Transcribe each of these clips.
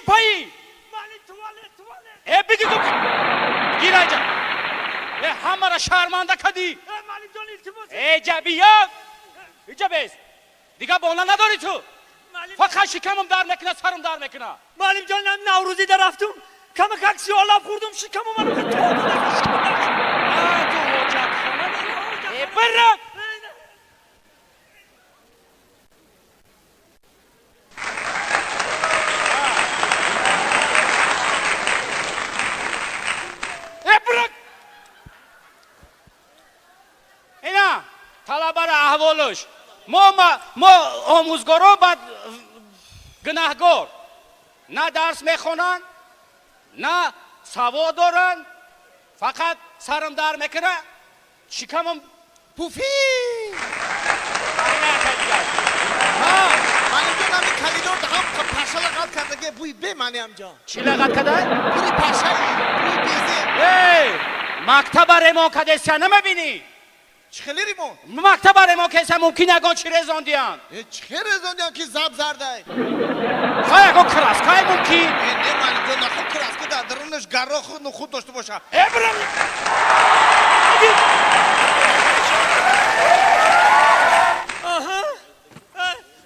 پایی بگی تو گیر اینجا همه را شرمنده کردی اینجا بیا اینجا بیس دیگه بالا نداری تو فقط شکمم در میکنه سرم در میکنه معلم جان نوروزی در رفتم کم ککسی آلاب خوردم شکمم منو تو حاجت خانه برم اینا طلبه را احوالش ما آموزگارا بعد گناهگار نه درس میخونن نه سواد دارن فقط سرم در میکنه شکمم پوفی من کلیدار دهم پاشا لغت کرده که بوی به منی امجا چی لغت کرده؟ بوی پاشایی بوی بیزه مکتب ریمون کدیسیا نمیبینی؟ چخلی ریمون؟ مکتب ریمون کدیسیا ممکن اگان چی رزاندیان؟ چه رزاندیان که زب زرده خواهی اگان کراس خواهی ممکن؟ نه من جو نخود کراس که در درونش گره خود داشته باشه برم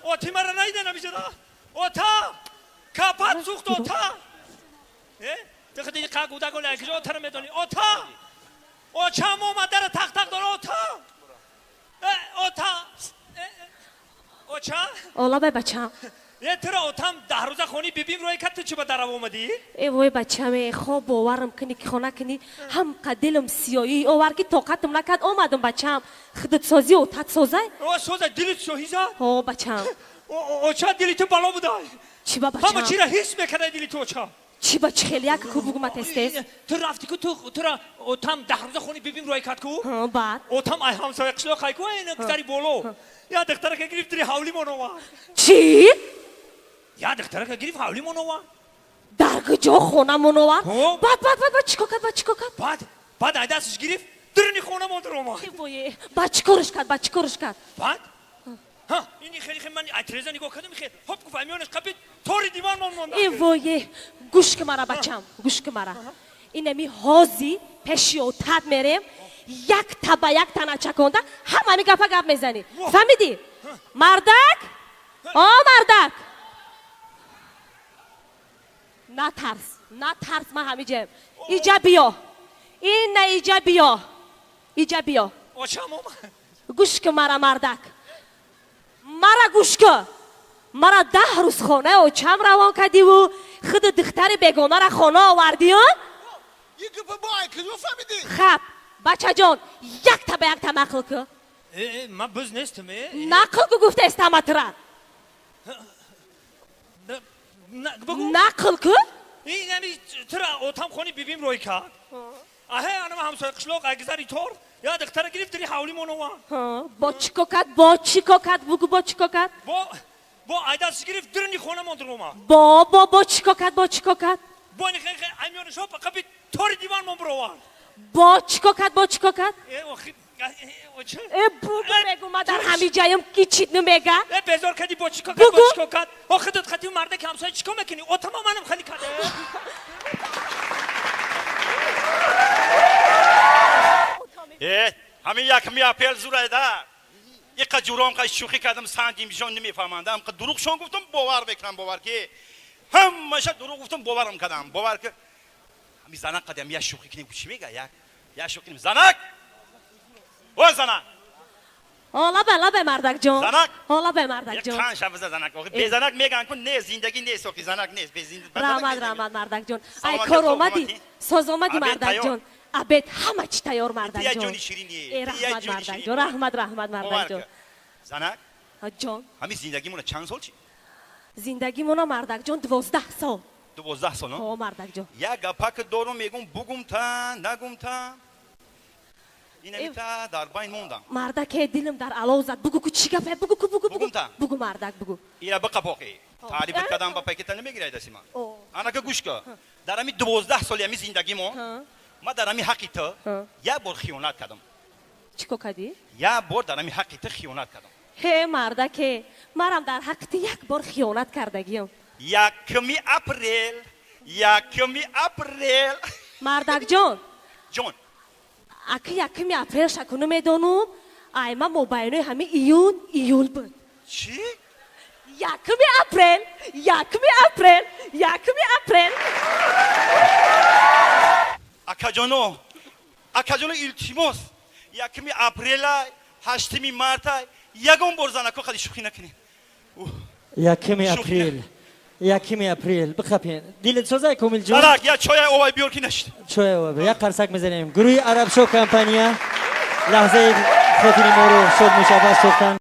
اوتی مرا نایده نمیشه دا اوتا کپات سوخت اوتا دیگه که گوده گونه اکیجا اوتا رو میدونی اوتا اوچم اومد در تق تق داره اوتا اوتا اوچا اولا به بچم یه ترا اوتام 10 روزه خونی بیبیم روی کت تو چی با در اومدی؟ ای وای بچم خواب باورم کنی که خونه کنی هم قدلم سیایی اوار کی طاقتم نکرد اومدم بچم خودت سازی و تات سازه او سوزه دلت شوهی زد؟ او بچم اوچا دلی تو بالا بوده چی با بچم همه چی را حس میکنه دلی تو اوچا چی با چخلیا که کو بگو متستس تو رفتی که تو را اوتام 10 روزه خونی بیبیم روی کت کو؟ بعد اوتام ای همسایه قشلو خای کو این گذاری بولو یا دختره که گرفتی حولی منو چی یا دختره که گرفت حولی منو در کجا خونه منو بعد چیکار کرد بعد ای دستش گرفت درنی خونه من درو ما ای وای بچکورش کرد بعد ها اینی خیلی من اتریزا نگاه کردم خیلی هپ گفت امیونش قبید طوری دیوان من مونده ای وای گوش که مرا بچم گوش که مرا اینمی هازی پشی و تد میریم یک تبا یک تنه چکونده همه گپ میزنی فهمیدی مردک مردک نه ترس من همی جم ایجا بیا این نه ایجا بیا گوش که مرا مردک مرا گوش که مرا 10 روز خونه و چم روان کردی و خود دختر بگونه را خونه آوردی ها یکی با کجا فهمیدی خب بچه جان یک تا نقل که من بز نیستم نقل که گفته استمت را نقل که این یعنی ترا اوتام خونی بیبیم روی کرد آهه آنم همسایه قشلوق اگزاری طور یا دختره گرفت دری حولی منو با چیکو کرد بگو با چیکو کرد با ایداس گرفت درنی خونه من درو ما با چیکو کرد با این خیلی امیونش ها قبید طور دیوان من بروان با چیکو کرد بگو ما در همی جایم کی چیت نمیگه بزار کردی با چیکو کرد خودت خطی مرده که همسایه چیکو میکنی او تمام منم خیلی کرده همین یکمی اپل زوره ده یک جورام که شوخی کردم سندیم جان نمیفهمندم که دروغ شون گفتم باور بکنم باور که همشه دروغ گفتم باورم کردم باور که همین زنک قدم یا شوخی کنیم چی میگه یا شوخی کنیم زنک او زنک حالا به مردک جان زنک حالا به مردک جان یک کان شب زنک به زنک میگن که نه زندگی نه سوخی زنک نیست به زندگی رحمت مردک جان ای کار اومدی ساز اومدی مردک جان ابد همه چی تیار مردک جان جونی شیرینیه رحمت مردک جان رحمت مردک جان زنک جان همین زندگیمون چند سال چی زندگیمون مردک جان 12 سال 12 سال نه مردک جان یا گپاک دورو میگم بگم تا نگم تا این میتا در بین موندم مردک دلم در علاو زد بگو چی گفه بگو مردک بگو اینا بقپاقی تعریف کردم با پاکت نمیگیره دستی من انا که گوش که در همین 12 سال همین زندگیمو ما در همین حقی تو یا بار خیانت کردم چیکو کردی یا بار در همین حقی تو خیانت کردم هی مردک مرم در حق یک بار خیانت کردگیم یکمی اپریل یکمی اپریل مردک جان جون اکی یکمی اپریل شکنو میدونم ایما موبایلوی همه ایول بود چی؟ یکمی اپریل یکمی اپریل یکمی اپریل اکا جانو ایلتیموس یکمی اپریل هشتمی مارت یکم برزن که خیلی شوخی نکنی یکمی اپریل بخپین دیلت سوزای کومیل جون درک یا چای اوای بیور کی نشد چای اوای یک قرصک میزنیم گروه عربشو کمپانیا لحظه خاطری ما رو شد مشابه ساختن